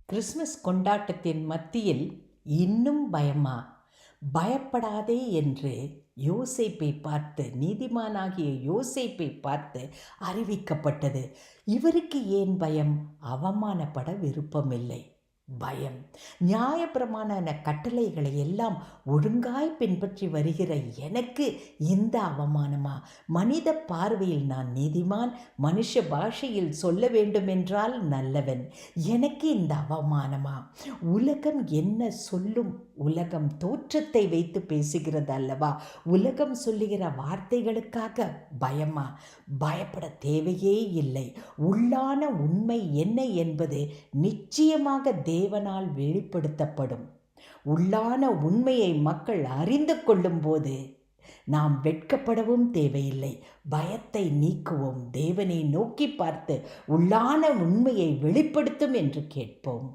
Christmas கொண்டாட்டத்தின் மத்தியில் இன்னும் பயமா? பயப்படாதே என்று யோசேப்பை பார்த்து, நீதிமானாகிய யோசேப்பை பார்த்து அறிவிக்கப்பட்டது. இவருக்கு ஏன் பயம்? அவமானப்பட விருப்பமில்லை. பயம். நியாயப்பிரமாண கட்டளைகளை எல்லாம் ஒழுங்காய் பின்பற்றி வருகிற எனக்கு இந்த அவமானமா? மனித பார்வையில் நான் நீதிமான், மனுஷ பாஷையில் சொல்ல வேண்டுமென்றால் நல்லவன். எனக்கு இந்த அவமானமா? உலகம் என்ன சொல்லும்? உலகம் தோற்றத்தை வைத்து பேசுகிறது அல்லவா? உலகம் சொல்லுகிற வார்த்தைகளுக்காக பயமா? பயப்பட தேவையே இல்லை. உள்ளான உண்மை என்ன என்பது நிச்சயமாக தேவனால் வெளிப்படுத்தப்படும். உள்ளான உண்மையை மக்கள் அறிந்து கொள்ளும் போது நாம் வெட்கப்படவும் தேவையில்லை. பயத்தை நீக்குவோம். தேவனை நோக்கி பார்த்து உள்ளான உண்மையை வெளிப்படுத்தும் என்று கேட்போம்.